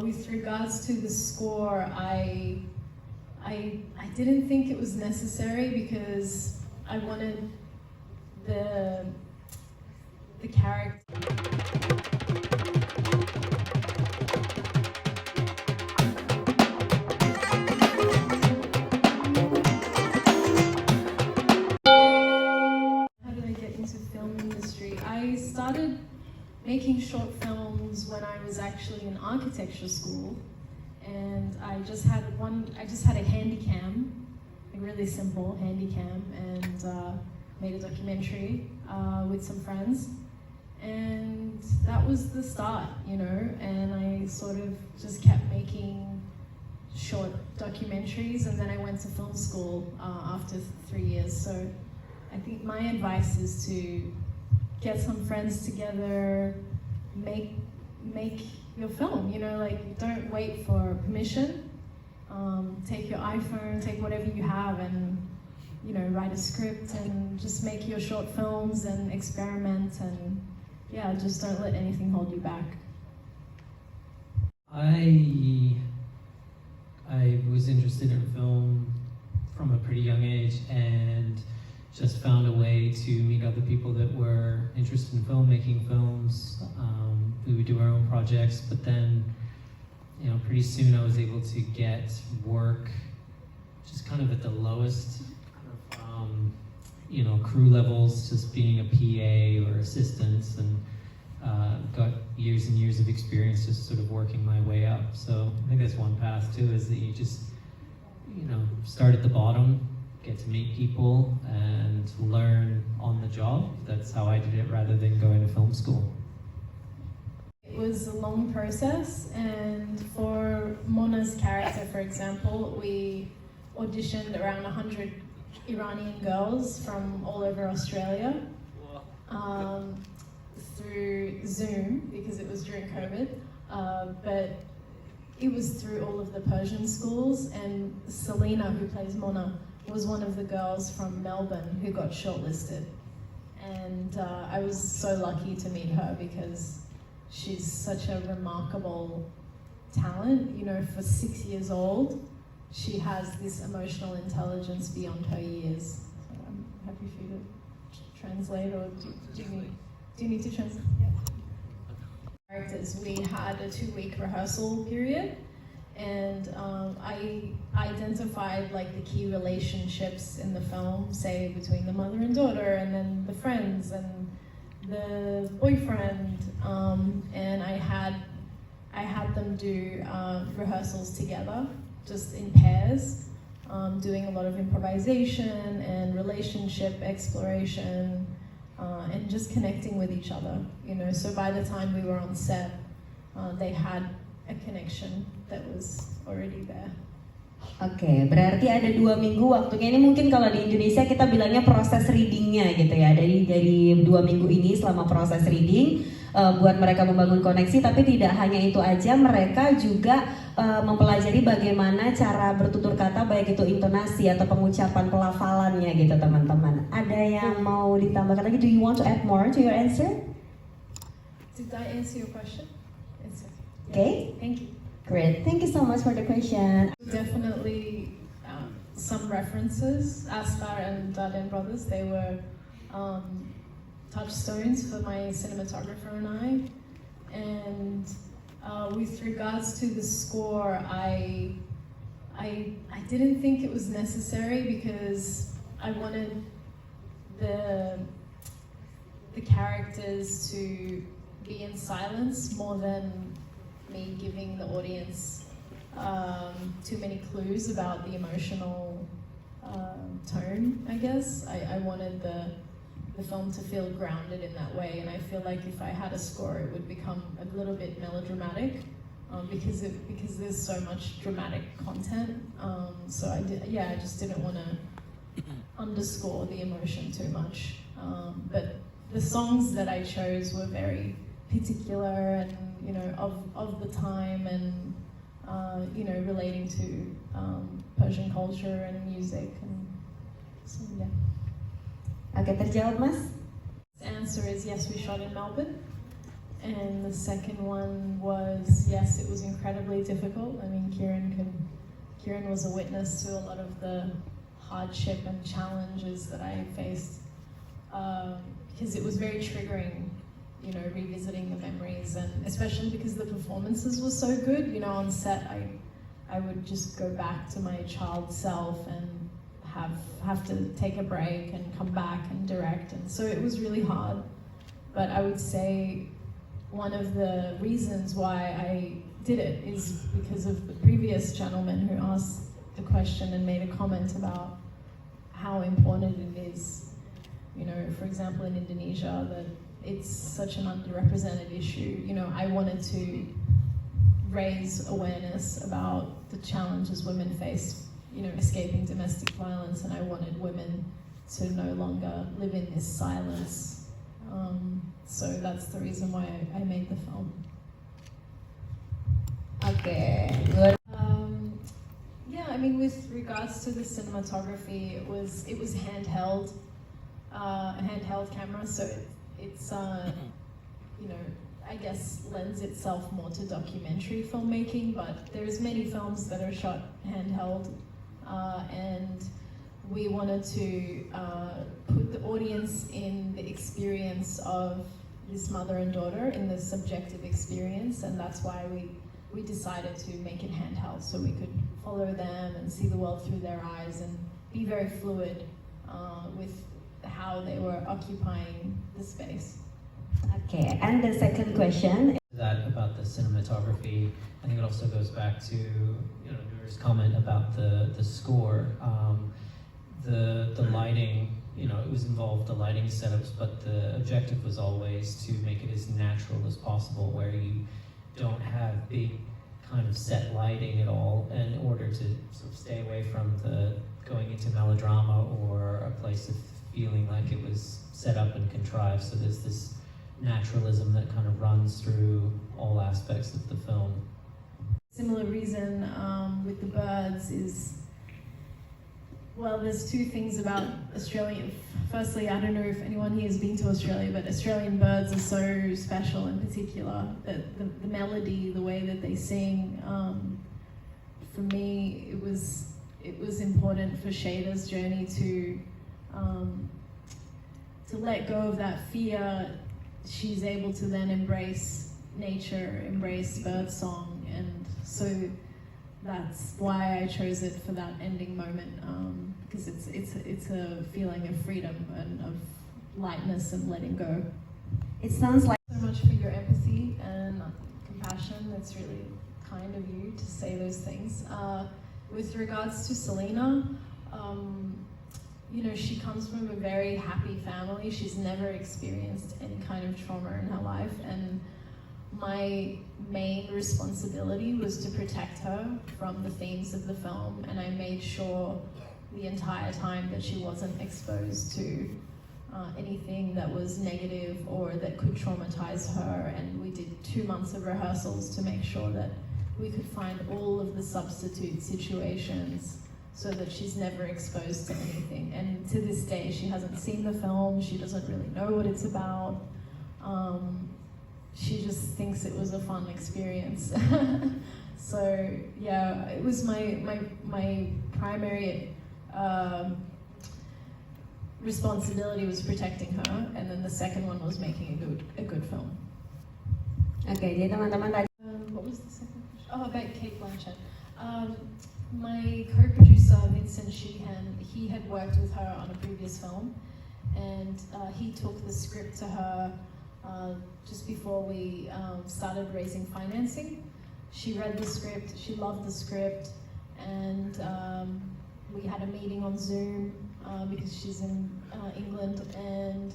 with regards to the score, I didn't think it was necessary because I wanted the character. I started making short films when I was actually in architecture school, and I just had a handy cam, a really simple handy cam, and made a documentary with some friends, and that was the start, you know, and I sort of just kept making short documentaries, and then I went to film school after 3 years. So I think my advice is to get some friends together, make your film, you know, like don't wait for permission. Take your iPhone, take whatever you have, and you know, write a script and just make your short films and experiment, and yeah, just don't let anything hold you back. I was interested in film from a pretty young age, and just found a way to meet other people that were interested in film, making films. We would do our own projects, but then, you know, pretty soon I was able to get work just kind of at the lowest, you know, crew levels, just being a PA or assistants, and got years and years of experience just sort of working my way up. So I think that's one path too, is that you just, you know, start at the bottom, get to meet people and learn on the job. That's how I did it rather than going to film school. It was a long process, and for Mona's character, for example, we auditioned around 100 Iranian girls from all over Australia through Zoom, because it was during COVID, but it was through all of the Persian schools, and Selena, who plays Mona, was one of the girls from Melbourne who got shortlisted. And I was so lucky to meet her because she's such a remarkable talent. You know, for 6 years old, she has this emotional intelligence beyond her years. So I'm happy for you to translate, or do you need to translate? Yeah. Characters, we had a 2-week rehearsal period, and I identified like the key relationships in the film, say between the mother and daughter, and then the friends and the boyfriend, and I had them do rehearsals together, just in pairs, doing a lot of improvisation and relationship exploration, and just connecting with each other, you know. So by the time we were on set, they had a connection that was already there. Oke, berarti ada 2 minggu waktunya. Ini mungkin kalau di Indonesia kita bilangnya proses readingnya gitu ya. Dari 2 minggu ini selama proses reading, buat mereka membangun koneksi. Tapi tidak hanya itu aja, mereka juga mempelajari bagaimana cara bertutur kata, baik itu intonasi atau pengucapan pelafalannya gitu teman-teman. Ada yang mau ditambahkan lagi? Do you want to add more to your answer? Did I answer your question? It's Okay. Thank you. Great, thank you so much for the question. Definitely some references. Asghar and Darden brothers, they were touchstones for my cinematographer and I. And with regards to the score, I didn't think it was necessary because I wanted the characters to be in silence more than me giving the audience too many clues about the emotional tone, I guess. I wanted the film to feel grounded in that way, and I feel like if I had a score it would become a little bit melodramatic because there's so much dramatic content. So I just didn't want to underscore the emotion too much. But the songs that I chose were very particular and, you know, of the time, and you know, relating to Persian culture and music, and so yeah. Oke, terjawab Mas? The answer is yes, we shot in Melbourne, And the second one was, yes, it was incredibly difficult. I mean, Kieran was a witness to a lot of the hardship and challenges that I faced, because it was very triggering, you know, revisiting the memories, and especially because the performances were so good. You know, on set, I would just go back to my child self and have to take a break and come back and direct, and so it was really hard. But I would say one of the reasons why I did it is because of the previous gentleman who asked the question and made a comment about how important it is, you know, for example, in Indonesia, that it's such an underrepresented issue. You know, I wanted to raise awareness about the challenges women face, you know, escaping domestic violence, and I wanted women to no longer live in this silence. So that's the reason why I made the film. Okay. Yeah, I mean, with regards to the cinematography, it was handheld, a handheld camera, so it's you know, I guess lends itself more to documentary filmmaking, but there's many films that are shot handheld, and we wanted to put the audience in the experience of this mother and daughter, in the subjective experience, and that's why we decided to make it handheld, so we could follow them and see the world through their eyes and be very fluid with how they were occupying the space. Okay, and the second question. That about the cinematography, I think it also goes back to, you know, Nora's comment about the score, the lighting. You know, it was involved the lighting setups, but the objective was always to make it as natural as possible, where you don't have big kind of set lighting at all, in order to sort of stay away from the going into melodrama or a place of feeling like it was set up and contrived. So there's this naturalism that kind of runs through all aspects of the film. Similar reason with the birds is, well, there's two things about Australia. Firstly, I don't know if anyone here has been to Australia, but Australian birds are so special in particular. The melody, the way that they sing, for me, it was important for Shayda's journey to let go of that fear. She's able to then embrace nature, embrace birdsong, and so that's why I chose it for that ending moment, because it's a feeling of freedom and of lightness and letting go. It sounds like So much for your empathy and compassion. That's really kind of you to say those things. With regards to Selena, you know, she comes from a very happy family. She's never experienced any kind of trauma in her life, and my main responsibility was to protect her from the themes of the film, and I made sure the entire time that she wasn't exposed to anything that was negative or that could traumatize her. And we did 2 months of rehearsals to make sure that we could find all of the substitute situations so that she's never exposed to anything. And to this day, she hasn't seen the film, she doesn't really know what it's about. She just thinks it was a fun experience. So yeah, it was my primary responsibility was protecting her, and then the second one was making a good film. okay, jadi teman-teman tadi What was the second question? Oh, about Kate Blanchett. My co-producer Vincent Sheehan, he had worked with her on a previous film, and he took the script to her just before we started raising financing. She read the script, she loved the script, and we had a meeting on Zoom because she's in England, and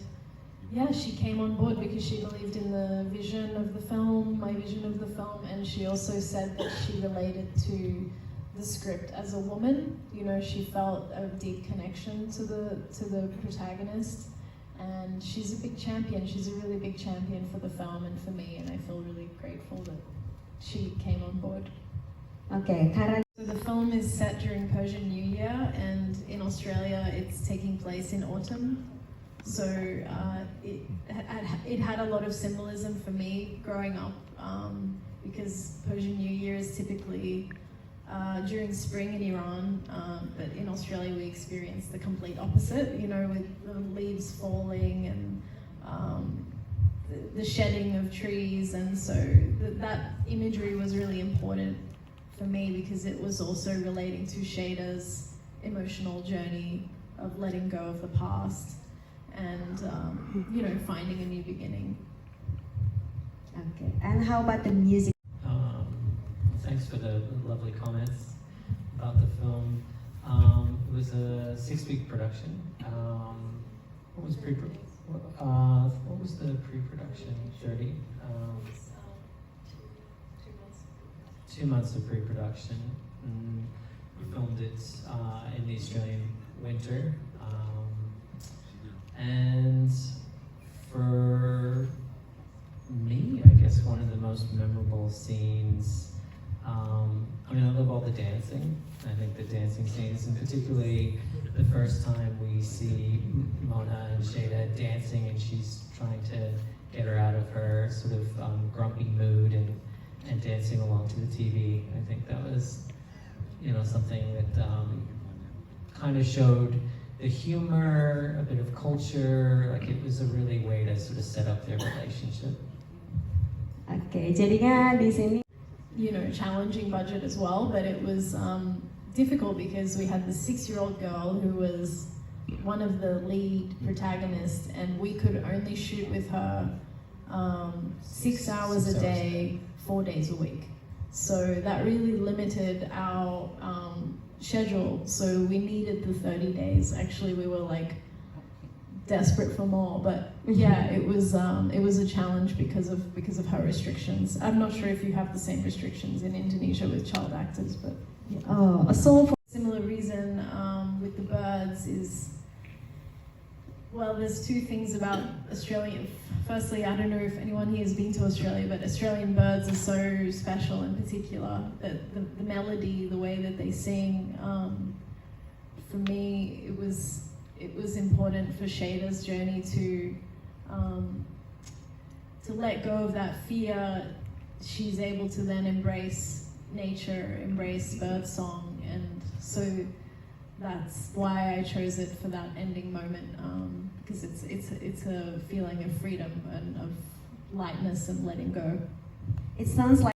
yeah, she came on board because she believed in the vision of the film, my vision of the film, and she also said that she related to the script as a woman. You know, she felt a deep connection to the protagonist, and she's a big champion. She's a really big champion for the film and for me, and I feel really grateful that she came on board. okay, karena So the film is set during Persian New Year, and in Australia it's taking place in autumn. So it had a lot of symbolism for me growing up, because Persian New Year is typically during spring in Iran, but in Australia we experience the complete opposite, you know, with the leaves falling and the shedding of trees, and so that imagery was really important for me because it was also relating to Shayda's emotional journey of letting go of the past and you know, finding a new beginning. Okay, and how about the music? Thanks for the lovely comments about the film. It was a 6-week production. What was the pre-production? 30. 2 months of pre-production. We filmed it in the Australian winter, and for me, I guess one of the most memorable scenes. I mean, I love all the dancing. I think the dancing scenes, and particularly the first time we see Mona and Shayda dancing, and she's trying to get her out of her sort of grumpy mood and dancing along to the TV. I think that was, you know, something that kind of showed the humor, a bit of culture. Like, it was a really way to sort of set up their relationship. Okay, jadinya di sini. You know, challenging budget as well, but it was difficult because we had this 6-year-old girl who was one of the lead protagonists, and we could only shoot with her 6 hours a day, 4 days a week. So that really limited our schedule. So we needed the 30 days. Actually, we were like desperate for more, but yeah, it was a challenge because of her restrictions. I'm not sure if you have the same restrictions in Indonesia with child actors, but yeah. Oh, a soul. Similar reason with the birds is, well, there's two things about Australia. Firstly, I don't know if anyone here has been to Australia, but Australian birds are so special in particular. That the melody, the way that they sing, for me, it was important for Shayda's journey to let go of that fear. She's able to then embrace nature, embrace birdsong, and so that's why I chose it for that ending moment, because it's a feeling of freedom and of lightness and letting go. It sounds like